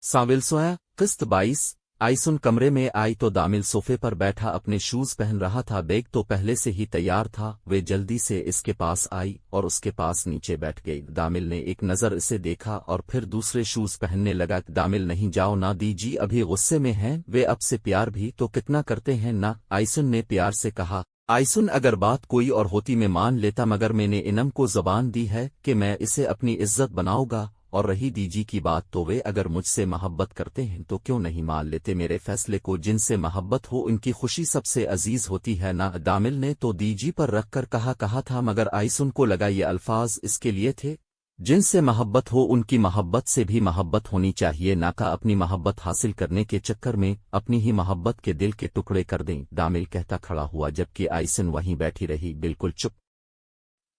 साविल सोया किस्त 22। आइसुन कमरे में आई तो दामिल सोफे पर बैठा अपने शूज पहन रहा था। बैग तो पहले से ही तैयार था। वे जल्दी से इसके पास आई और उसके पास नीचे बैठ गई। दामिल ने एक नज़र इसे देखा और फिर दूसरे शूज पहनने लगा। दामिल नहीं जाओ ना दीजी, अभी गुस्से में हैं वे, अब से प्यार भी तो कितना करते हैं ना। आइसुन ने प्यार से कहा। आइसुन अगर बात कोई और होती मैं मान लेता, मगर मैंने इनम को जबान दी है कि मैं इसे अपनी इज्जत बनाऊंगा। और रही दीजी की बात तो वे अगर मुझसे मोहब्बत करते हैं तो क्यों नहीं मान लेते मेरे फैसले को। जिनसे मोहब्बत हो उनकी खुशी सबसे अजीज होती है ना। दामिल ने तो दीजी पर रखकर कहा था, मगर आइसुन को लगा ये अल्फाज इसके लिए थे। जिनसे मोहब्बत हो उनकी मोहब्बत से भी मोहब्बत होनी चाहिए ना। का अपनी मोहब्बत हासिल करने के चक्कर में अपनी ही मोहब्बत के दिल के टुकड़े कर दें। दामिल कहता खड़ा हुआ, जबकि आइसन वहीं बैठी रही बिल्कुल चुप,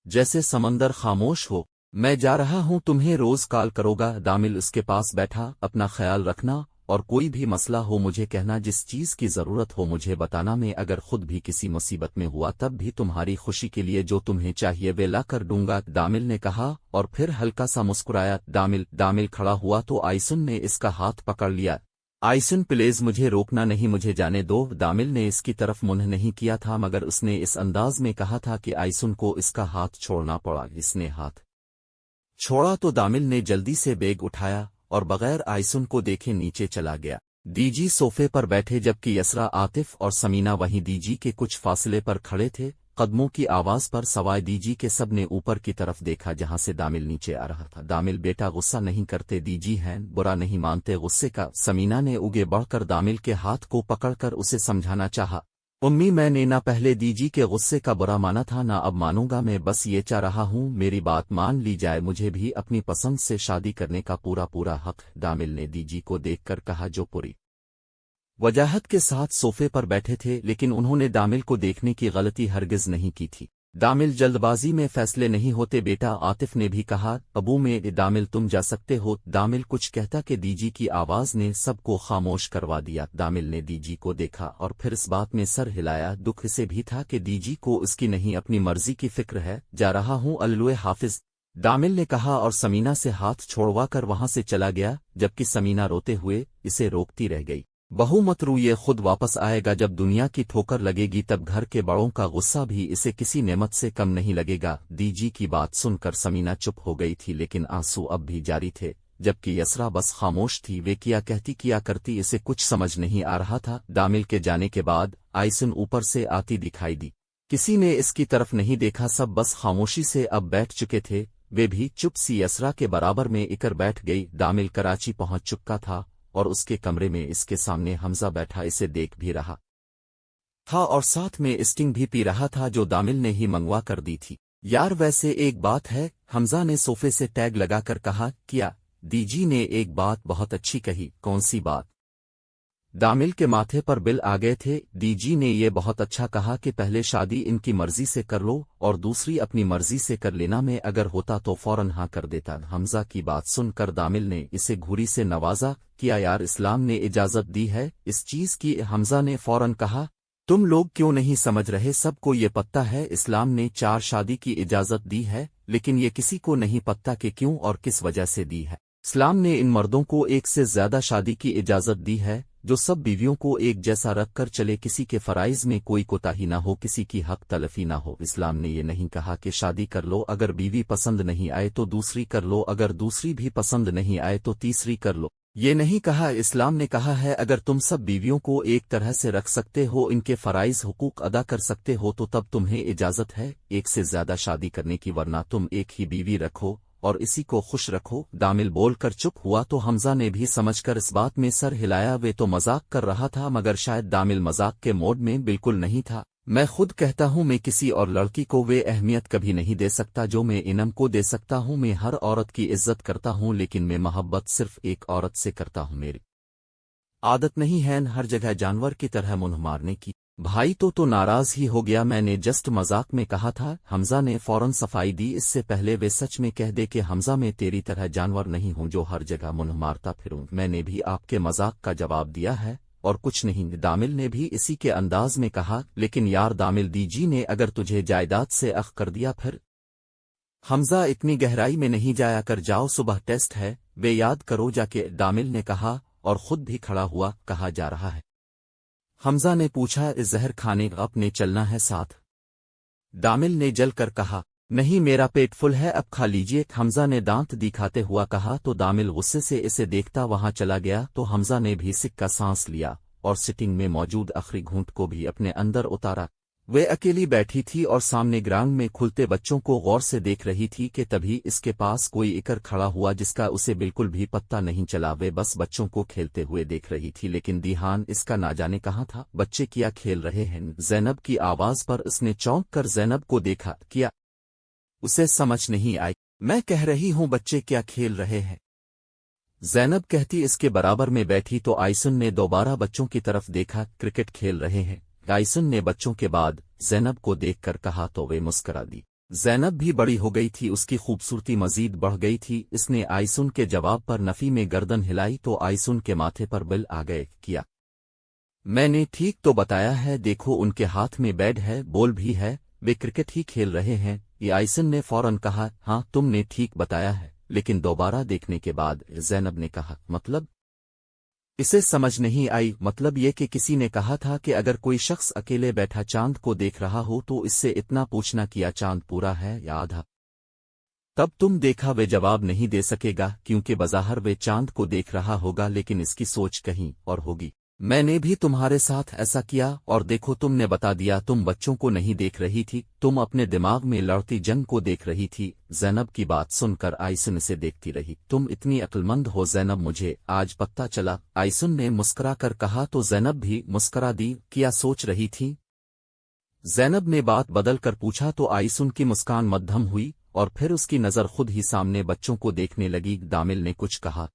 जैसे समंदर खामोश हो। मैं जा रहा हूं, तुम्हें रोज कॉल करूंगा। दामिल उसके पास बैठा। अपना ख्याल रखना और कोई भी मसला हो मुझे कहना, जिस चीज की जरूरत हो मुझे बताना। मैं अगर खुद भी किसी मुसीबत में हुआ तब भी तुम्हारी खुशी के लिए जो तुम्हें चाहिए वे ला कर दूंगा, दामिल ने कहा और फिर हल्का सा मुस्कुराया। दामिल खड़ा हुआ तो आइसुन ने इसका हाथ पकड़ लिया। आइसुन प्लीज मुझे रोकना नहीं, मुझे जाने दो। दामिल ने इसकी तरफ मुंह नहीं किया था, मगर उसने इस अंदाज में कहा था कि आइसुन को इसका हाथ छोड़ना पड़ा। इसने हाथ छोड़ा तो दामिल ने जल्दी से बैग उठाया और बगैर आइसुन को देखे नीचे चला गया। दीजी सोफे पर बैठे, जबकि यसरा, आतिफ और समीना वहीं दीजी के कुछ फासले पर खड़े थे। कदमों की आवाज पर सवाए दीजी के सब ने ऊपर की तरफ देखा जहां से दामिल नीचे आ रहा था। दामिल बेटा गुस्सा नहीं करते, दीजी हैं बुरा नहीं मानते गुस्से का। समीना ने उगे बढ़कर दामिल के हाथ को पकड़कर उसे समझाना चाहा। उम्मी, मैंने ना पहले दीजी के गुस्से का बुरा माना था ना अब मानूंगा। मैं बस ये चाह रहा हूँ मेरी बात मान ली जाए, मुझे भी अपनी पसंद से शादी करने का पूरा हक। दामिल ने दीजी को देखकर कहा, जो पूरी वजाहत के साथ सोफे पर बैठे थे, लेकिन उन्होंने दामिल को देखने की गलती हरगिज नहीं की थी। दामिल, जल्दबाजी में फैसले नहीं होते बेटा। आतिफ ने भी कहा। अबू में दामिल तुम जा सकते हो। दामिल कुछ कहता कि दीजी की आवाज ने सबको खामोश करवा दिया। दामिल ने दीजी को देखा और फिर इस बात में सर हिलाया। दुख इसे भी था कि दीजी को उसकी नहीं अपनी मर्जी की फिक्र है। जा रहा हूँ अल्लाह हाफिज, दामिल ने कहा और समीना से हाथ छोड़वा कर वहां से चला गया, जबकि समीना रोते हुए इसे रोकती रह गई। बहू मत रो, ये खुद वापस आएगा। जब दुनिया की ठोकर लगेगी तब घर के बड़ों का गुस्सा भी इसे किसी नेमत से कम नहीं लगेगा। दीजी की बात सुनकर समीना चुप हो गई थी, लेकिन आंसू अब भी जारी थे, जबकि यसरा बस खामोश थी। वे क्या कहती क्या करती इसे कुछ समझ नहीं आ रहा था। दामिल के जाने के बाद आइसुन ऊपर से आती दिखाई दी। किसी ने इसकी तरफ नहीं देखा, सब बस खामोशी से अब बैठ चुके थे। वे भी चुप सी यसरा के बराबर में इकर बैठ गई। दामिल कराची पहुंच चुका था और उसके कमरे में इसके सामने हमजा बैठा इसे देख भी रहा था और साथ में स्टिंग भी पी रहा था, जो दामिल ने ही मंगवा कर दी थी। यार वैसे एक बात है, हमजा ने सोफे से टैग लगाकर कहा। क्या? दीजी ने एक बात बहुत अच्छी कही। कौन सी बात? दामिल के माथे पर बिल आ गए थे। दीजी ने ये बहुत अच्छा कहा कि पहले शादी इनकी मर्जी से कर लो और दूसरी अपनी मर्जी से कर लेना। में अगर होता तो फौरन हाँ कर देता। हमजा की बात सुनकर दामिल ने इसे घूरी से नवाजा। किया यार, इस्लाम ने इजाजत दी है इस चीज की। हमजा ने फौरन कहा, तुम लोग क्यों नहीं समझ रहे? सबको ये पता है इस्लाम ने 4 शादी की इजाजत दी है, लेकिन ये किसी को नहीं पता कि क्यों और किस वजह से दी है। इस्लाम ने इन मर्दों को एक से ज्यादा शादी की इजाजत दी है, जो सब बीवियों को एक जैसा रख कर चले, किसी के फराइज में कोई कोताही ना हो, किसी की हक तलफी ना हो। इस्लाम ने ये नहीं कहा कि शादी कर लो, अगर बीवी पसंद नहीं आए तो दूसरी कर लो, अगर दूसरी भी पसंद नहीं आए तो तीसरी कर लो। ये नहीं कहा। इस्लाम ने कहा है अगर तुम सब बीवियों को एक तरह से रख सकते हो, इनके फराइज हुकूक अदा कर सकते हो, तो तब तुम्हें इजाजत है एक से ज्यादा शादी करने की, वरना तुम एक ही बीवी रखो और इसी को खुश रखो। दामिल बोलकर चुप हुआ तो हमजा ने भी समझकर इस बात में सर हिलाया। वे तो मजाक कर रहा था, मगर शायद दामिल मजाक के मोड में बिल्कुल नहीं था। मैं खुद कहता हूँ मैं किसी और लड़की को वे अहमियत कभी नहीं दे सकता जो मैं इनम को दे सकता हूँ। मैं हर औरत की इज्जत करता हूँ, लेकिन मैं मोहब्बत सिर्फ एक औरत से करता हूँ। मेरी आदत नहीं है हर जगह जानवर की तरह मुंह मारने की। भाई तो नाराज ही हो गया, मैंने जस्ट मजाक में कहा था। हमजा ने फौरन सफाई दी, इससे पहले वे सच में कह दे कि हमजा मैं तेरी तरह जानवर नहीं हूं जो हर जगह मुंह मारता फिरूं। मैंने भी आपके मजाक का जवाब दिया है और कुछ नहीं। दामिल ने भी इसी के अंदाज में कहा, लेकिन यार दामिल, दीजी ने अगर तुझे जायदाद से अख कर दिया फिर? हमजा इतनी गहराई में नहीं जाया कर, जाओ सुबह टेस्ट है, वे याद करो जाके, दामिल ने कहा, और खुद भी खड़ा हुआ। कहा जा रहा है। हमजा ने पूछा, इस जहर खाने अपने चलना है साथ? दामिल ने जल कर कहा, नहीं, मेरा पेट फुल है, अब खा लीजिए। हमजा ने दांत दिखाते हुआ कहा तो दामिल गुस्से से इसे देखता वहां चला गया। तो हमजा ने भी सिक्का सांस लिया और सिटिंग में मौजूद आखिरी घूंट को भी अपने अंदर उतारा। वे अकेली बैठी थी और सामने ग्राउंड में खुलते बच्चों को गौर से देख रही थी कि तभी इसके पास कोई इकर खड़ा हुआ जिसका उसे बिल्कुल भी पत्ता नहीं चला। वे बस बच्चों को खेलते हुए देख रही थी, लेकिन ध्यान इसका ना जाने कहाँ था। बच्चे क्या खेल रहे हैं? ज़ैनब की आवाज पर उसने चौंक कर ज़ैनब को देखा। क्या उसे समझ नहीं आई? मैं कह रही हूँ बच्चे क्या खेल रहे हैं, ज़ैनब कहती। इसके बराबर में बैठी तो आइसन ने दोबारा बच्चों की तरफ देखा। क्रिकेट खेल रहे हैं, आइसन ने बच्चों के बाद ज़ैनब को देखकर कहा तो वे मुस्करा दी। ज़ैनब भी बड़ी हो गई थी, उसकी खूबसूरती मजीद बढ़ गई थी। इसने आइसन के जवाब पर नफी में गर्दन हिलाई तो आइसन के माथे पर बिल आ गए। किया मैंने ठीक तो बताया है, देखो उनके हाथ में बैट है, बॉल भी है, वे क्रिकेट ही खेल रहे हैं। ये आइसन ने फौरन कहा, हाँ तुमने ठीक बताया है। लेकिन दोबारा देखने के बाद ज़ैनब ने कहा, मतलब? इसे समझ नहीं आई। मतलब ये कि किसी ने कहा था कि अगर कोई शख्स अकेले बैठा चांद को देख रहा हो तो इससे इतना पूछना किया चांद पूरा है या आधा, तब तुम देखा। वे जवाब नहीं दे सकेगा क्योंकि बज़ाहिर वे चांद को देख रहा होगा, लेकिन इसकी सोच कहीं और होगी। मैंने भी तुम्हारे साथ ऐसा किया और देखो तुमने बता दिया। तुम बच्चों को नहीं देख रही थी, तुम अपने दिमाग में लड़ती जंग को देख रही थी। ज़ैनब की बात सुनकर आइसन से देखती रही। तुम इतनी अक्लमंद हो ज़ैनब, मुझे आज पता चला, आइसन ने मुस्करा कर कहा। तो ज़ैनब भी मुस्करा दी। क्या सोच रही थी? ज़ैनब ने बात बदल कर पूछा। तो आइसन की मुस्कान मध्यम हुई और फिर उसकी नज़र खुद ही सामने बच्चों को देखने लगी। दामिल ने कुछ कहा?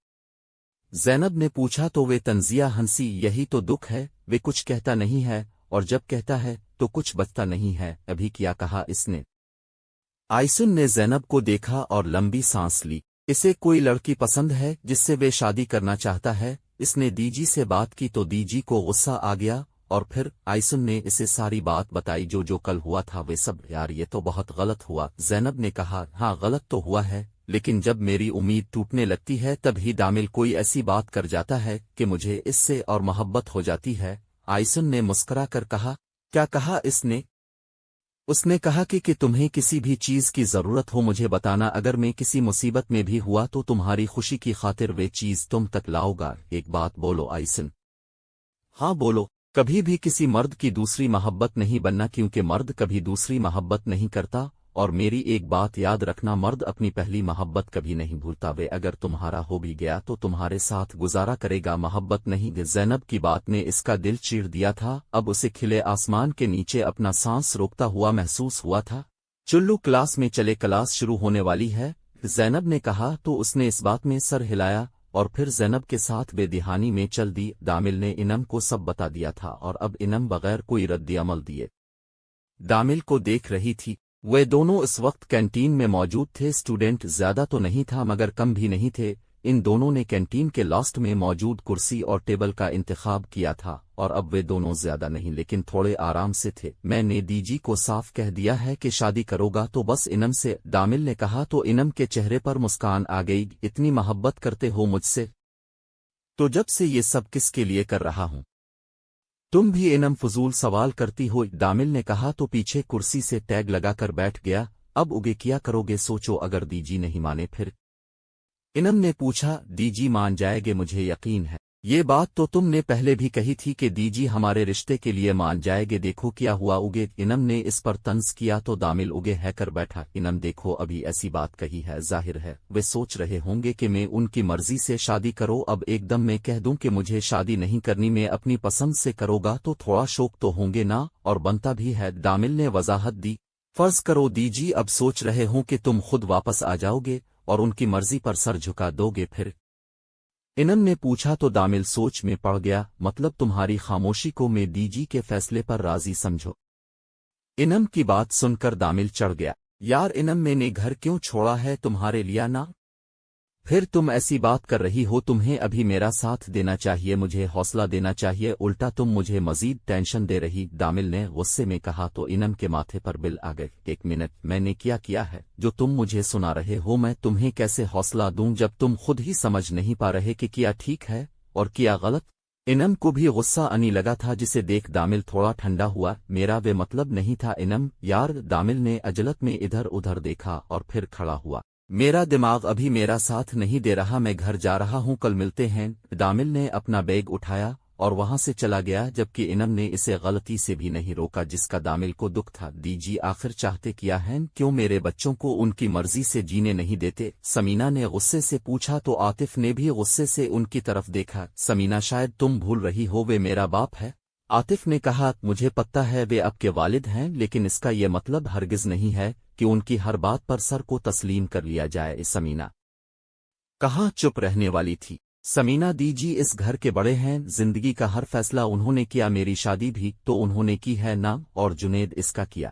ज़ैनब ने पूछा। तो वे तंजिया हंसी। यही तो दुख है, वे कुछ कहता नहीं है और जब कहता है तो कुछ बचता नहीं है। अभी क्या कहा इसने? आइसन ने ज़ैनब को देखा और लंबी सांस ली। इसे कोई लड़की पसंद है जिससे वे शादी करना चाहता है। इसने दीजी से बात की तो दीजी को गुस्सा आ गया और फिर आइसन ने इसे सारी बात बताई, जो कल हुआ था वे सब। यार ये तो बहुत गलत हुआ। ज़ैनब ने कहा, हाँ गलत तो हुआ है, लेकिन जब मेरी उम्मीद टूटने लगती है तभी दामिल कोई ऐसी बात कर जाता है कि मुझे इससे और मोहब्बत हो जाती है। आइसन ने मुस्करा कर कहा। क्या कहा इसने? उसने कहा कि तुम्हें किसी भी चीज की जरूरत हो मुझे बताना, अगर मैं किसी मुसीबत में भी हुआ तो तुम्हारी खुशी की खातिर वे चीज तुम तक लाऊंगा। एक बात बोलो आइसन। हाँ बोलो। कभी भी किसी मर्द की दूसरी मोहब्बत नहीं बनना, क्योंकि मर्द कभी दूसरी मोहब्बत नहीं करता। और मेरी एक बात याद रखना, मर्द अपनी पहली मोहब्बत कभी नहीं भूलता। वे अगर तुम्हारा हो भी गया तो तुम्हारे साथ गुजारा करेगा, मोहब्बत नहीं। ज़ैनब की बात ने इसका दिल चीर दिया था। अब उसे खिले आसमान के नीचे अपना सांस रोकता हुआ महसूस हुआ था। चुल्लू क्लास में चले, क्लास शुरू होने वाली है, ज़ैनब ने कहा। तो उसने इस बात में सर हिलाया और फिर ज़ैनब के साथ बेदिहानी में चल दी। दामिल ने इनम को सब बता दिया था और अब इनम बगैर कोई रद्द-ए-अमल दिए दामिल को देख रही थी। वे दोनों इस वक्त कैंटीन में मौजूद थे। स्टूडेंट ज्यादा तो नहीं था मगर कम भी नहीं थे। इन दोनों ने कैंटीन के लास्ट में मौजूद कुर्सी और टेबल का इंतखाब किया था और अब वे दोनों ज्यादा नहीं लेकिन थोड़े आराम से थे। मैंने दीजी को साफ कह दिया है कि शादी करोगा तो बस इनम से, दामिल ने कहा। तो इनम के चेहरे पर मुस्कान आ गई। इतनी मोहब्बत करते हो मुझसे तो जब से ये सब किसके लिए कर रहा हूं? तुम भी इनम फजूल सवाल करती हो, दामिल ने कहा। तो पीछे कुर्सी से टैग लगाकर बैठ गया। अब उगे क्या करोगे सोचो, अगर दीजी नहीं माने फिर? इनम ने पूछा। दीजी मान जाएगे, मुझे यकीन है। ये बात तो तुमने पहले भी कही थी कि दीजी हमारे रिश्ते के लिए मान जाएगे। देखो क्या हुआ उगे। इनम ने इस पर तंज किया तो दामिल उगे है कर बैठा। इनम देखो अभी ऐसी बात कही है, जाहिर है वे सोच रहे होंगे कि मैं उनकी मर्जी से शादी करो। अब एकदम मैं कह दूं कि मुझे शादी नहीं करनी, मैं अपनी पसंद से करोगा तो थोड़ा शौक तो होंगे ना, और बनता भी है। दामिल ने वजाहत दी। फर्ज करो दीजी अब सोच रहे हों कि तुम खुद वापस आ जाओगे और उनकी मर्जी पर सर झुका दोगे फिर? इनम ने पूछा। तो दामिल सोच में पड़ गया। मतलब तुम्हारी खामोशी को मैं दीजी के फैसले पर राजी समझो? इनम की बात सुनकर दामिल चढ़ गया। यार इनम, मैंने घर क्यों छोड़ा है तुम्हारे लिया ना? پھر تم ایسی بات کر رہی ہو؟ تمہیں ابھی میرا ساتھ دینا چاہیے، مجھے حوصلہ دینا چاہیے، الٹا تم مجھے مزید ٹینشن دے رہی۔ دامل نے غصے میں کہا تو انم کے ماتھے پر بل آ گئے۔ ایک منٹ، میں نے کیا ہے جو تم مجھے سنا رہے ہو؟ میں تمہیں کیسے حوصلہ دوں جب تم خود ہی سمجھ نہیں پا رہے کہ کیا ٹھیک ہے اور کیا غلط؟ انم کو بھی غصہ آنے لگا تھا، جسے دیکھ دامل تھوڑا ٹھنڈا ہوا۔ میرا وہ مطلب نہیں تھا انم یار۔ دامل نے عجلت میں ادھر ادھر دیکھا اور پھر کھڑا ہوا۔ میرا دماغ ابھی میرا ساتھ نہیں دے رہا، میں گھر جا رہا ہوں، کل ملتے ہیں۔ دامل نے اپنا بیگ اٹھایا اور وہاں سے چلا گیا، جبکہ انم نے اسے غلطی سے بھی نہیں روکا، جس کا دامل کو دکھ تھا۔ جی آخر چاہتے کیا ہیں؟ کیوں میرے بچوں کو ان کی مرضی سے جینے نہیں دیتے؟ سمینا نے غصے سے پوچھا تو عاطف نے بھی غصے سے ان کی طرف دیکھا۔ سمینا شاید تم بھول رہی ہو، وہ میرا باپ ہے۔ عاطف نے کہا مجھے پتہ ہے وہ آپ کے والد ہیں، لیکن اس کا یہ مطلب ہرگز نہیں ہے کہ ان کی ہر بات پر سر کو تسلیم کر لیا جائے۔ سمینا کہاں چپ رہنے والی تھی؟ سمینا جی اس گھر کے بڑے ہیں، زندگی کا ہر فیصلہ انہوں نے کیا، میری شادی بھی تو انہوں نے کی ہے نا، اور جنید اس کا کیا؟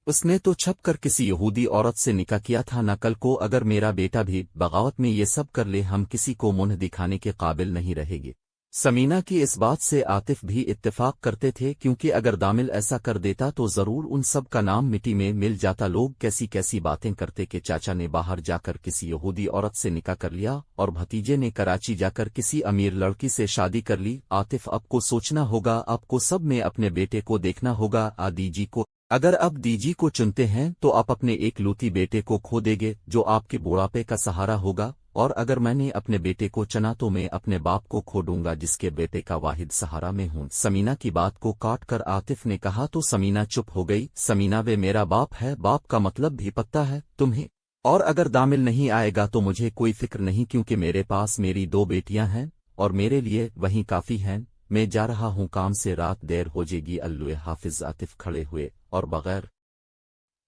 اس نے تو چھپ کر کسی یہودی عورت سے نکاح کیا تھا نا۔ کل کو اگر میرا بیٹا بھی بغاوت میں یہ سب کر لے، ہم کسی کو منہ دکھانے کے قابل نہیں رہے گے۔ سمینا کی اس بات سے عاطف بھی اتفاق کرتے تھے، کیونکہ اگر دامل ایسا کر دیتا تو ضرور ان سب کا نام مٹی میں مل جاتا۔ لوگ کیسی کیسی باتیں کرتے کہ چاچا نے باہر جا کر کسی یہودی عورت سے نکاح کر لیا اور بھتیجے نے کراچی جا کر کسی امیر لڑکی سے شادی کر لی۔ عاطف آپ کو سوچنا ہوگا، آپ کو سب میں اپنے بیٹے کو دیکھنا ہوگا۔ دیجی کو اگر آپ دیجی کو چنتے ہیں تو آپ اپنے ایک لوتی بیٹے کو کھو دیں گے جو آپ کے بڑھاپے کا سہارا ہوگا، اور اگر میں نے اپنے بیٹے کو چنا تو میں اپنے باپ کو کھو دوں گا جس کے بیٹے کا واحد سہارا میں ہوں۔ سمینا کی بات کو کاٹ کر عاطف نے کہا تو سمینا چپ ہو گئی۔ سمینا وہ میرا باپ ہے، باپ کا مطلب بھی پتہ ہے تمہیں؟ اور اگر دامل نہیں آئے گا تو مجھے کوئی فکر نہیں، کیونکہ میرے پاس میری 2 بیٹیاں ہیں اور میرے لیے وہیں کافی ہیں۔ میں جا رہا ہوں کام سے، رات دیر ہو جائے گی۔ اللہ حافظ۔ عاطف کھڑے ہوئے اور بغیر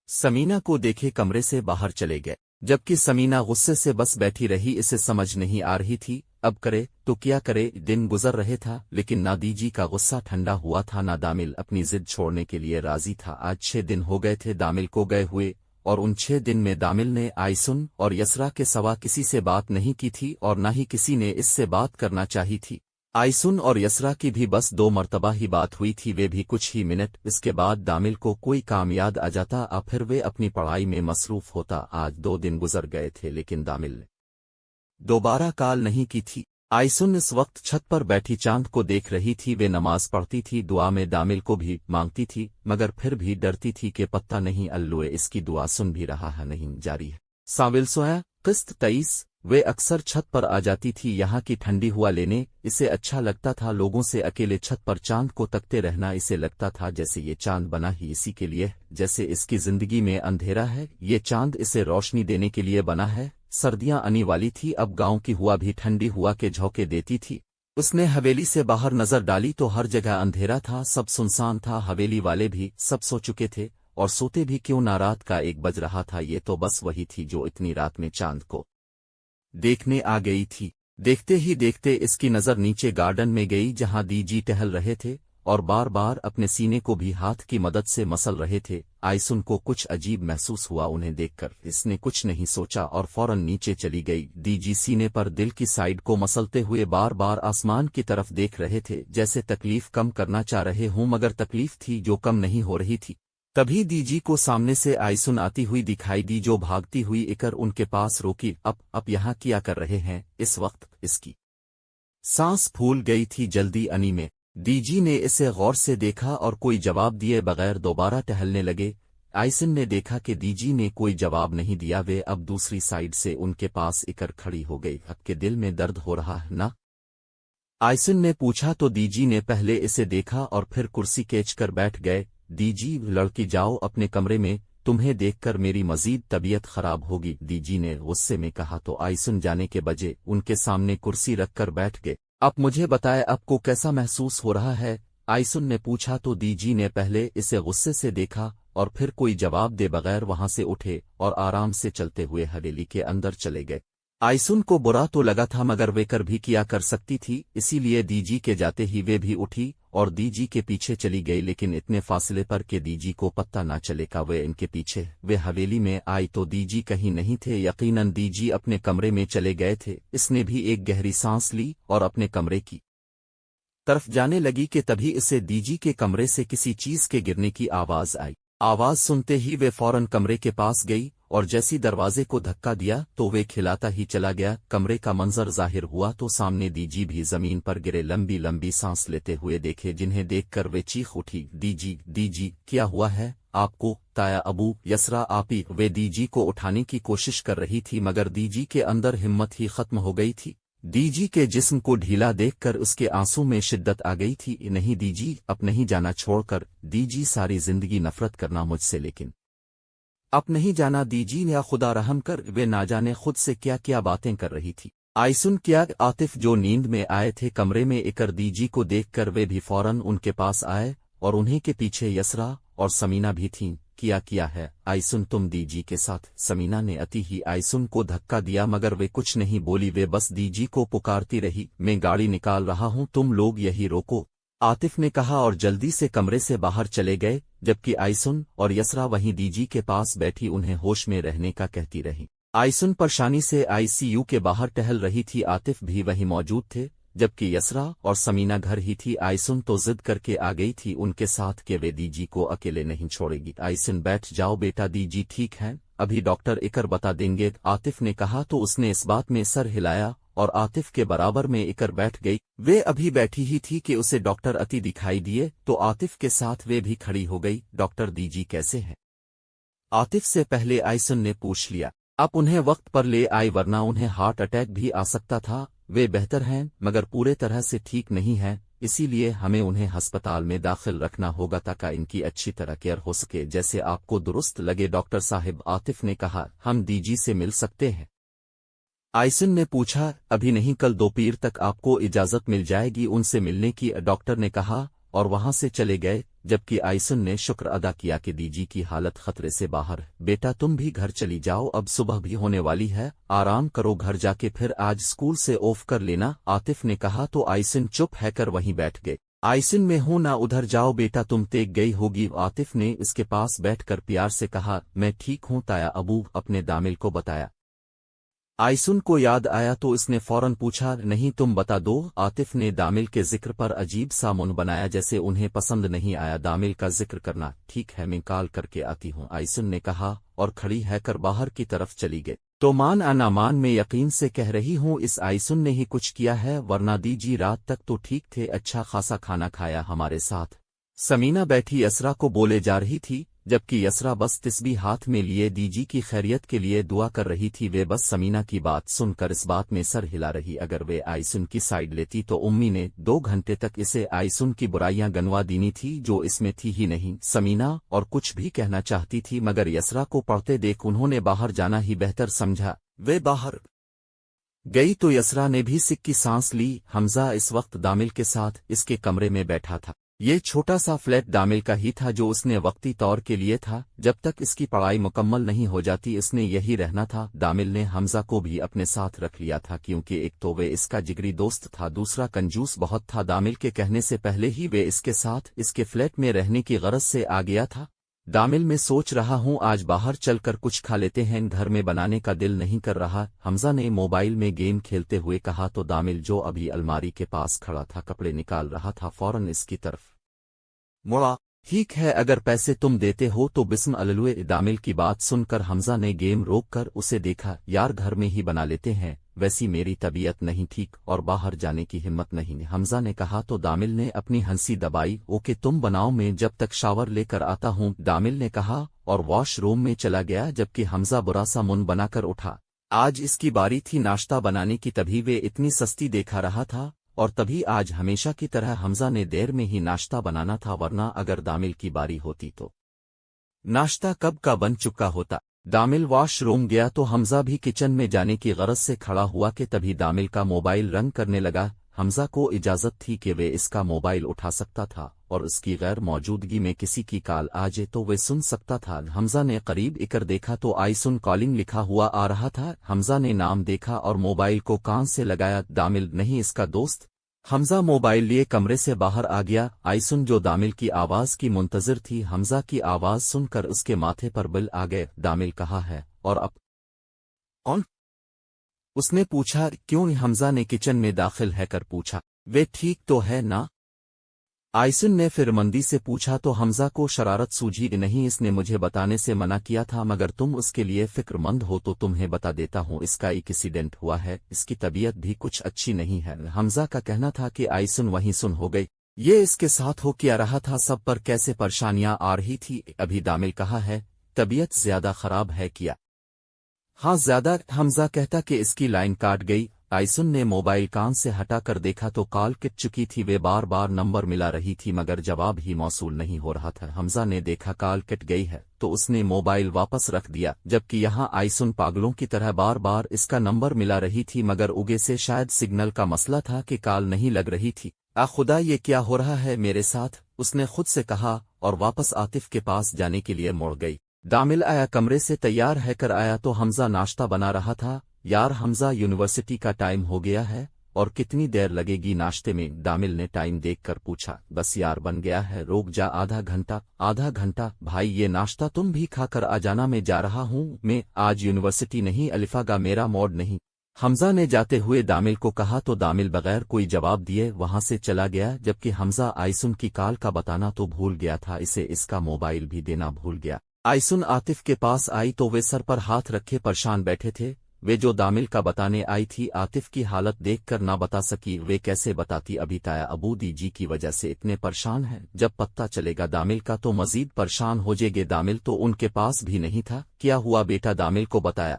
سمینا کو دیکھے کمرے سے باہر چلے گئے، جبکہ سمینا غصے سے بس بیٹھی رہی۔ اسے سمجھ نہیں آ رہی تھی اب کرے تو کیا کرے۔ دن گزر رہے تھا لیکن نہ دیجی کا غصہ ٹھنڈا ہوا تھا، نہ دامل اپنی ضد چھوڑنے کے لیے راضی تھا۔ آج 6 دن ہو گئے تھے دامل کو گئے ہوئے، اور ان 6 دن میں دامل نے آئسن اور یسرا کے سوا کسی سے بات نہیں کی تھی، اور نہ ہی کسی نے اس سے بات کرنا چاہی تھی۔ آئسن اور یسرا کی بھی بس 2 مرتبہ ہی بات ہوئی تھی، وہ بھی کچھ ہی منٹ۔ اس کے بعد دامل کو کوئی کام یاد آ جاتا، پھر وہ اپنی پڑھائی میں مصروف ہوتا۔ آج 2 دن گزر گئے تھے لیکن دامل نے دوبارہ کال نہیں کی تھی۔ آئسن اس وقت چھت پر بیٹھی چاند کو دیکھ رہی تھی، وہ نماز پڑھتی تھی، دعا میں دامل کو بھی مانگتی تھی، مگر پھر بھی ڈرتی تھی کہ پتہ نہیں اللہ اس کی دعا سن بھی رہا ہے نہیں جاری ہے۔ ساول سویا قسط 23۔ وہ اکثر چھت پر آ جاتی تھی یہاں کی ٹھنڈی ہوا لینے، اسے اچھا لگتا تھا لوگوں سے اکیلے چھت پر چاند کو تکتے رہنا۔ اسے لگتا تھا جیسے یہ چاند بنا ہی اسی کے لیے، جیسے اس کی زندگی میں اندھیرا ہے یہ چاند اسے روشنی دینے کے لیے بنا ہے۔ سردیاں آنے والی تھی، اب گاؤں کی ہوا بھی ٹھنڈی ہوا کے جھونکے دیتی تھی۔ اس نے حویلی سے باہر نظر ڈالی تو ہر جگہ اندھیرا تھا، سب سنسان تھا، حویلی والے بھی سب سو چکے تھے، اور سوتے بھی کیوں نہ، رات کا 1 بج رہا تھا۔ یہ تو بس وہی تھی جو اتنی رات میں چاند کو دیکھنے آ گئی تھی۔ دیکھتے ہی دیکھتے اس کی نظر نیچے گارڈن میں گئی جہاں دیجی ٹہل رہے تھے اور بار بار اپنے سینے کو بھی ہاتھ کی مدد سے مسل رہے تھے۔ آئسن کو کچھ عجیب محسوس ہوا انہیں دیکھ کر، اس نے کچھ نہیں سوچا اور فوراً نیچے چلی گئی۔ دیجی سینے پر دل کی سائیڈ کو مسلتے ہوئے بار بار آسمان کی طرف دیکھ رہے تھے، جیسے تکلیف کم کرنا چاہ رہے ہوں، مگر تکلیف تھی جو کم نہیں ہو رہی تھی۔ تبھی دیجی کو سامنے سے آئسن آتی ہوئی دکھائی دی جو بھاگتی ہوئی اکر ان کے پاس روکی۔ اب یہاں کیا کر رہے ہیں؟ اس وقت اس کی سانس پھول گئی تھی جلدی انی میں۔ دیجی نے اسے غور سے دیکھا اور کوئی جواب دیے بغیر دوبارہ ٹہلنے لگے۔ آئسن نے دیکھا کہ دیجی نے کوئی جواب نہیں دیا، وہ اب دوسری سائیڈ سے ان کے پاس اکر کھڑی ہو گئی۔ اب کے دل میں درد ہو رہا ہے نا؟ آئسن نے پوچھا تو دیجی نے پہلے اسے دیکھا اور پھر کرسی کھینچ کر بیٹھ گئے۔ دیجی لڑکی جاؤ اپنے کمرے میں، تمہیں دیکھ کر میری مزید طبیعت خراب ہوگی، دیجی نے غصے میں کہا تو آئسن جانے کے بجے ان کے سامنے کرسی رکھ کر بیٹھ گئے۔ اب مجھے بتائے آپ کو کیسا محسوس ہو رہا ہے؟ آئسن نے پوچھا تو دیجی نے پہلے اسے غصے سے دیکھا اور پھر کوئی جواب دے بغیر وہاں سے اٹھے اور آرام سے چلتے ہوئے حویلی کے اندر چلے گئے۔ آئسن کو برا تو لگا تھا مگر وہ کر بھی کیا کر سکتی تھی، اسی لیے دیجی کے جاتے ہی وہ بھی اٹھی और दीजी के पीछे चली गई, लेकिन इतने फासले पर कि दीजी को पता ना चले का वे इनके पीछे। वे हवेली में आई तो दीजी कहीं नहीं थे। यकीनन दीजी अपने कमरे में चले गए थे। इसने भी एक गहरी सांस ली और अपने कमरे की तरफ जाने लगी कि तभी इसे दीजी के कमरे से किसी चीज के गिरने की आवाज आई। आवाज सुनते ही वे फौरन कमरे के पास गई और जैसी दरवाजे को धक्का दिया तो वे खिलाता ही चला गया। कमरे का मंजर जाहिर हुआ तो सामने दीजी भी जमीन पर गिरे, लंबी लंबी सांस लेते हुए देखे, जिन्हें देखकर वे चीख उठी, दीजी दीजी क्या हुआ है आपको? ताया अबू यसरा आपी। वे दीजी को उठाने की कोशिश कर रही थी मगर दीजी के अंदर हिम्मत ही खत्म हो गई थी। दीजी के जिस्म को ढीला देखकर उसके आंसू में शिद्दत आ गई थी। नहीं दीजी, अब नहीं जाना छोड़कर। दीजी, सारी जिंदगी नफरत करना मुझसे, लेकिन अब नहीं जाना दीजी, या खुदा रहम कर। वे ना जाने खुद से क्या क्या बातें कर रही थी। आइसुन क्या आतिफ जो नींद में आए थे कमरे में एकर दीजी को देखकर वे भी फौरन उनके पास आए और उन्हीं के पीछे यसरा और समीना भी थीं। क्या है आइसुन, तुम दीजी के साथ? समीना ने अति ही आइसुन को धक्का दिया मगर वे कुछ नहीं बोली। वे बस दीजी को पुकारती रही। मैं गाड़ी निकाल रहा हूं, तुम लोग यही रोको, आतिफ ने कहा और जल्दी से कमरे से बाहर चले गए, जबकि आइसुन और यसरा वहीं दीजी के पास बैठी उन्हें होश में रहने का कहती रही। आइसुन परेशानी से आईसीयू के बाहर टहल रही थी। आतिफ भी वहीं मौजूद थे, जबकि यसरा और समीना घर ही थी। आइसुन तो जिद करके आ गई थी उनके साथ कि वे दीजी को अकेले नहीं छोड़ेगी। आइसुन, बैठ जाओ बेटा, दीजी ठीक है, अभी डॉक्टर इकर बता देंगे, आतिफ ने कहा तो उसने इस बात में सर हिलाया और आतिफ के बराबर में इकर बैठ गई। वे अभी बैठी ही थी कि उसे डॉक्टर अति दिखाई दिए तो आतिफ के साथ वे भी खड़ी हो गई। डॉक्टर, दीजी कैसे है? आतिफ से पहले आइसुन ने पूछ लिया। आप उन्हें वक्त पर ले आई वरना उन्हें हार्ट अटैक भी आ सकता था। वे बेहतर हैं मगर पूरे तरह से ठीक नहीं हैं, इसीलिए हमें उन्हें अस्पताल में दाखिल रखना होगा ताकि इनकी अच्छी तरह केयर हो सके, जैसे आपको दुरुस्त लगे डॉक्टर साहिब, आतिफ ने कहा। हम दीजी से मिल सकते हैं? आइसन ने पूछा। अभी नहीं, कल दोपहर तक आपको इजाजत मिल जाएगी उनसे मिलने की, डॉक्टर ने कहा और वहां से चले गए, जबकि आइसन ने शुक्र अदा किया कि दीजी की हालत खतरे से बाहर। बेटा तुम भी घर चली जाओ, अब सुबह भी होने वाली है, आराम करो, घर जाके फिर आज स्कूल से ऑफ कर लेना, आतिफ ने कहा तो आइसन चुप है कर वहीं बैठ गए। आइसन, में हूं ना, उधर जाओ बेटा, तुम तेग गई होगी, आतिफ ने इसके पास बैठकर प्यार से कहा। मैं ठीक हूं ताया अबू, अपने दामिल को बताया। आइसुन को याद आया तो इसने फौरन पूछा, नहीं तुम बता दो, आतिफ ने दामिल के जिक्र पर अजीब सा मुंह बनाया जैसे उन्हें पसंद नहीं आया दामिल का जिक्र करना। ठीक है, मैं कॉल करके आती हूँ, आइसुन ने कहा और खड़ी है कर बाहर की तरफ चली गई। तो मान आना मान, मैं यकीन से कह रही हूँ इस आइसुन ने ही कुछ किया है, वरना दीजी रात तक तो ठीक थे, अच्छा खासा खाना खाया हमारे साथ। समीना बैठी यसरा को बोले जा रही थी, जबकि यसरा बस तस्बीह हाथ में लिए दीजी की खैरियत के लिए दुआ कर रही थी। वे बस समीना की बात सुनकर इस बात में सर हिला रही। अगर वे आइसुन की साइड लेती तो उम्मी ने 2 घंटे तक इसे आइसुन की बुराइयां गनवा देनी थी जो इसमें थी ही नहीं। समीना और कुछ भी कहना चाहती थी मगर यसरा को पढ़ते देख उन्होंने बाहर जाना ही बेहतर समझा। वे बाहर गई तो यसरा ने भी सिक्की सांस ली। हमजा इस वक्त दामिल के साथ इसके कमरे में बैठा था। ये छोटा सा फ्लैट दामिल का ही था जो उसने वक्ती तौर के लिए था, जब तक इसकी पढ़ाई मुकम्मल नहीं हो जाती इसने यही रहना था। दामिल ने हमजा को भी अपने साथ रख लिया था क्योंकि एक तो वे इसका जिगरी दोस्त था, दूसरा कंजूस बहुत था। दामिल के कहने से पहले ही वे इसके साथ इसके फ्लैट में रहने की गरज से आ गया था। दामिल में सोच रहा हूँ आज बाहर चलकर कुछ खा लेते हैं, घर में बनाने का दिल नहीं कर रहा, हमजा ने मोबाइल में गेम खेलते हुए कहा तो दामिल जो अभी अलमारी के पास खड़ा था कपड़े निकाल रहा था फौरन इसकी तरफ मुड़ा। ठीक है, अगर पैसे तुम देते हो तो बिस्म अल्लाह। दामिल की बात सुनकर हमजा ने गेम रोककर उसे देखा। यार घर में ही बना लेते हैं, वैसी मेरी तबीयत नहीं ठीक और बाहर जाने की हिम्मत नहीं, हमजा ने कहा तो दामिल ने अपनी हंसी दबाई। ओके तुम बनाओ, मैं जब तक शावर लेकर आता हूँ, दामिल ने कहा और वॉशरूम में चला गया, जबकि हमजा बुरा सा मुंह बनाकर उठा। आज इसकी बारी थी नाश्ता बनाने की, तभी वे इतनी सस्ती देखा रहा था और तभी आज हमेशा की तरह हमजा ने देर में ही नाश्ता बनाना था, वरना अगर दामिल की बारी होती तो नाश्ता कब का बन चुका होता। दामिल वॉशरूम गया तो हमजा भी किचन में जाने की गरज से खड़ा हुआ कि तभी दामिल का मोबाइल रंग करने लगा। हमजा को इजाजत थी कि वे इसका मोबाइल उठा सकता था और उसकी गैर मौजूदगी में किसी की कॉल आ जाए तो वे सुन सकता था। हमजा ने करीब इकर देखा तो आइसुन कॉलिंग लिखा हुआ आ रहा था। हमजा ने नाम देखा और मोबाइल को कान से लगाया। दामिल नहीं, इसका दोस्त حمزہ موبائل لیے کمرے سے باہر آ گیا۔ آئسن جو دامل کی آواز کی منتظر تھی، حمزہ کی آواز سن کر اس کے ماتھے پر بل آ گئے۔ دامل کہا ہے اور اب کون؟ اس نے پوچھا۔ کیوں؟ حمزہ نے کچن میں داخل ہے کر پوچھا۔ وہ ٹھیک تو ہے نا؟ آئسن نے پھر مندی سے پوچھا تو حمزہ کو شرارت سوجھی۔ نہیں، اس نے مجھے بتانے سے منع کیا تھا، مگر تم اس کے لیے فکر مند ہو تو تمہیں بتا دیتا ہوں۔ اس کا ایک ایکسیڈنٹ ہوا ہے، اس کی طبیعت بھی کچھ اچھی نہیں ہے۔ حمزہ کا کہنا تھا کہ آئسن وہیں سن ہو گئی۔ یہ اس کے ساتھ ہو کیا رہا تھا؟ سب پر کیسے پریشانیاں آ رہی تھی؟ ابھی دامل کہا ہے طبیعت زیادہ خراب ہے کیا؟ ہاں زیادہ۔ حمزہ کہتا کہ اس کی لائن کاٹ گئی۔ آئسن نے موبائل کان سے ہٹا کر دیکھا تو کال کٹ چکی تھی۔ وہ بار بار نمبر ملا رہی تھی مگر جواب ہی موصول نہیں ہو رہا تھا۔ حمزہ نے دیکھا کال کٹ گئی ہے تو اس نے موبائل واپس رکھ دیا، جبکہ یہاں آئسن پاگلوں کی طرح بار بار اس کا نمبر ملا رہی تھی مگر اوگے سے شاید سگنل کا مسئلہ تھا کہ کال نہیں لگ رہی تھی۔ خدا، یہ کیا ہو رہا ہے میرے ساتھ؟ اس نے خود سے کہا اور واپس عاطف کے پاس جانے کے لیے مڑ گئی۔ دامل آیا، کمرے سے تیار ہے کر آیا تو حمزہ ناشتہ بنا رہا تھا۔ یار حمزہ، یونیورسٹی کا ٹائم ہو گیا ہے اور کتنی دیر لگے گی ناشتے میں؟ دامل نے ٹائم دیکھ کر پوچھا۔ بس یار بن گیا ہے، روک جا، آدھا گھنٹہ۔ آدھا گھنٹہ؟ بھائی یہ ناشتہ تم بھی کھا کر آ جانا، میں جا رہا ہوں، میں آج یونیورسٹی نہیں، الفا گا میرا موڈ نہیں۔ حمزہ نے جاتے ہوئے دامل کو کہا تو دامل بغیر کوئی جواب دیے وہاں سے چلا گیا، جبکہ حمزہ آئسن کی کال کا بتانا تو بھول گیا تھا، اسے اس کا موبائل بھی دینا بھول گیا۔ آئسن عاطف کے پاس آئی تو وہ سر پر ہاتھ رکھے پریشان بیٹھے تھے۔ وہ جو دامل کا بتانے آئی تھی عاطف کی حالت دیکھ کر نہ بتا سکی۔ وہ کیسے بتاتی؟ ابھی تایا ابو دی جی کی وجہ سے اتنے پریشان ہیں، جب پتہ چلے گا دامل کا تو مزید پریشان ہو جائے گے۔ دامل تو ان کے پاس بھی نہیں تھا۔ کیا ہوا بیٹا؟ دامل کو بتایا؟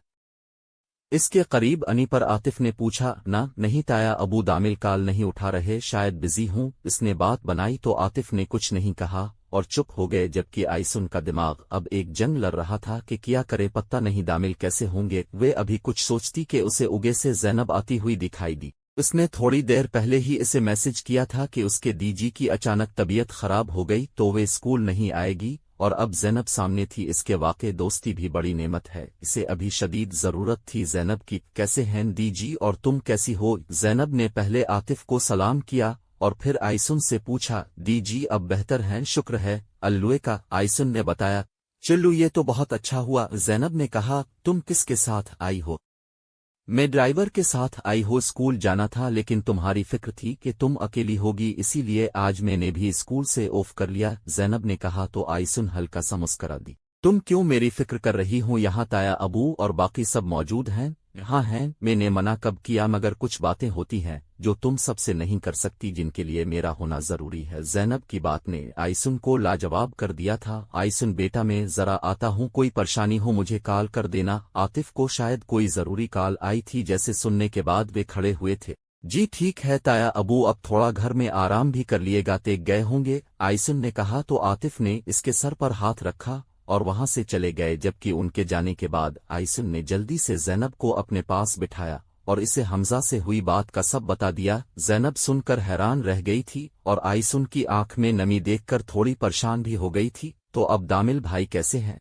اس کے قریب انی پر عاطف نے پوچھا۔ نہیں تایا ابو، دامل کال نہیں اٹھا رہے، شاید بزی ہوں۔ اس نے بات بنائی تو عاطف نے کچھ نہیں کہا اور چپ ہو گئے، جبکہ آئسن کا دماغ اب ایک جنگ لڑ رہا تھا کہ کیا کرے، پتہ نہیں دامل کیسے ہوں گے۔ وہ ابھی کچھ سوچتی کہ اسے اوگے سے زینب آتی ہوئی دکھائی دی۔ اس نے تھوڑی دیر پہلے ہی اسے میسج کیا تھا کہ اس کے دی جی کی اچانک طبیعت خراب ہو گئی تو وہ اسکول نہیں آئے گی، اور اب زینب سامنے تھی۔ اس کے واقع دوستی بھی بڑی نعمت ہے، اسے ابھی شدید ضرورت تھی زینب کی۔ کیسے ہیں دی جی اور تم کیسی ہو؟ زینب نے پہلے عاطف کو سلام کیا اور پھر آئسن سے پوچھا۔ دی جی اب بہتر ہیں، شکر ہے اللہ کا، آئسن نے بتایا۔ چلو یہ تو بہت اچھا ہوا، زینب نے کہا۔ تم کس کے ساتھ آئی ہو؟ میں ڈرائیور کے ساتھ آئی ہوں، اسکول جانا تھا لیکن تمہاری فکر تھی کہ تم اکیلی ہوگی، اسی لیے آج میں نے بھی اسکول سے آف کر لیا، زینب نے کہا تو آئسن ہلکا سا مسکرا دی۔ تم کیوں میری فکر کر رہی ہوں؟ یہاں تایا ابو اور باقی سب موجود ہیں؟ ہاں ہیں، میں نے منع کب کیا، مگر کچھ باتیں ہوتی ہیں جو تم سب سے نہیں کر سکتی، جن کے لیے میرا ہونا ضروری ہے۔ زینب کی بات نے آئسن کو لاجواب کر دیا تھا۔ آئسن بیٹا میں ذرا آتا ہوں، کوئی پریشانی ہو مجھے کال کر دینا۔ عاطف کو شاید کوئی ضروری کال آئی تھی، جیسے سننے کے بعد وہ کھڑے ہوئے تھے۔ جی ٹھیک ہے تایا ابو، اب تھوڑا گھر میں آرام بھی کر لیے گا، تے گئے ہوں گے، آئسن نے کہا تو عاطف نے اس کے سر پر ہاتھ رکھا اور وہاں سے چلے گئے، جبکہ ان کے جانے کے بعد آئسن نے جلدی سے زینب کو اپنے پاس بٹھایا اور اسے حمزہ سے ہوئی بات کا سب بتا دیا۔ زینب سن کر حیران رہ گئی تھی اور آئسن کی آنکھ میں نمی دیکھ کر تھوڑی پریشان بھی ہو گئی تھی۔ تو اب دامل بھائی کیسے ہیں؟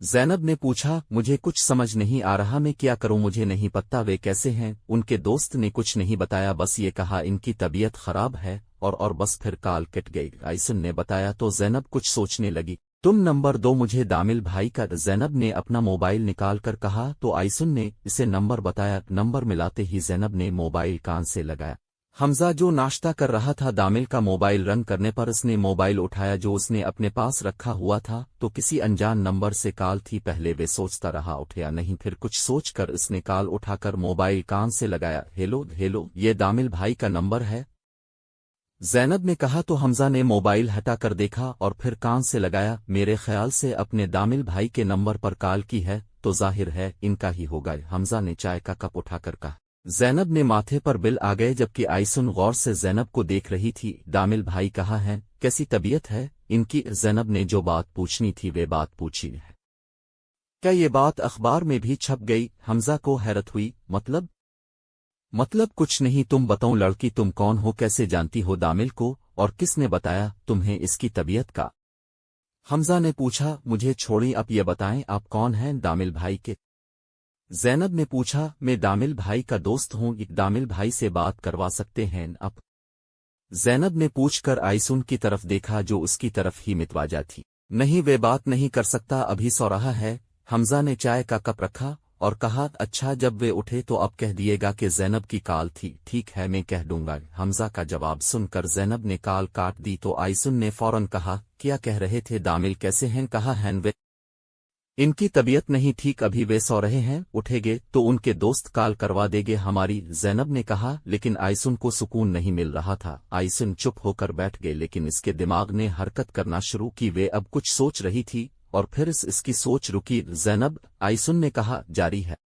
زینب نے پوچھا۔ مجھے کچھ سمجھ نہیں آ رہا، میں کیا کروں، مجھے نہیں پتا وہ کیسے ہیں۔ ان کے دوست نے کچھ نہیں بتایا، بس یہ کہا ان کی طبیعت خراب ہے اور بس پھر کال کٹ گئی۔ آئسن نے بتایا تو زینب کچھ سوچنے لگی۔ تم نمبر دو مجھے دامل بھائی کا، زینب نے اپنا موبائل نکال کر کہا تو آئسن نے اسے نمبر بتایا۔ نمبر ملاتے ہی زینب نے موبائل کان سے لگایا۔ حمزہ جو ناشتہ کر رہا تھا، دامل کا موبائل رنگ کرنے پر اس نے موبائل اٹھایا جو اس نے اپنے پاس رکھا ہوا تھا، تو کسی انجان نمبر سے کال تھی۔ پہلے وہ سوچتا رہا اٹھیا نہیں، پھر کچھ سوچ کر اس نے کال اٹھا کر موبائل کان سے لگایا۔ ہیلو ہیلو، یہ دامل بھائی کا نمبر ہے؟ زینب نے کہا تو حمزہ نے موبائل ہٹا کر دیکھا اور پھر کان سے لگایا۔ میرے خیال سے اپنے دامل بھائی کے نمبر پر کال کی ہے تو ظاہر ہے ان کا ہی ہوگا، حمزہ نے چائے کا کپ اٹھا کر کہا۔ زینب نے ماتھے پر بل آ گئے، جبکہ آئسن غور سے زینب کو دیکھ رہی تھی۔ دامل بھائی کہاں ہیں؟ کیسی طبیعت ہے ان کی؟ زینب نے جو بات پوچھنی تھی وہ بات پوچھی ہے۔ کیا یہ بات اخبار میں بھی چھپ گئی؟ حمزہ کو حیرت ہوئی۔ مطلب کچھ نہیں، تم بتاؤ لڑکی تم کون ہو، کیسے جانتی ہو دامل کو، اور کس نے بتایا تمہیں اس کی طبیعت کا؟ حمزہ نے پوچھا۔ مجھے چھوڑی، اب یہ بتائیں آپ کون ہیں؟ دامل بھائی کے زینب نے پوچھا میں دامل بھائی کا دوست ہوں، دامل بھائی سے بات کروا سکتے ہیں اب؟ زینب نے پوچھ کر آئسن کی طرف دیکھا جو اس کی طرف ہی متوجہ تھی۔ نہیں، وہ بات نہیں کر سکتا، ابھی سو رہا ہے۔ حمزہ نے چائے کا کپ رکھا اور کہا اچھا جب وہ اٹھے تو اب کہہ دیے گا کہ زینب کی کال تھی۔ ٹھیک ہے میں کہہ دوں گا۔ حمزہ کا جواب سن کر زینب نے کال کاٹ دی تو آئسن نے فوراً کہا کیا کہہ رہے تھے دامل کیسے ہیں؟ کہا ہیں وہ ان کی طبیعت نہیں ٹھیک، ابھی وہ سو رہے ہیں، اٹھے گے تو ان کے دوست کال کروا دے گے ہماری، زینب نے کہا۔ لیکن آئسن کو سکون نہیں مل رہا تھا۔ آئسن چپ ہو کر بیٹھ گئے لیکن اس کے دماغ نے حرکت کرنا شروع کی، وہ اب کچھ سوچ رہی تھی اور پھر اس کی سوچ رکی۔ زینب، آئسن نے کہا، جاری ہے۔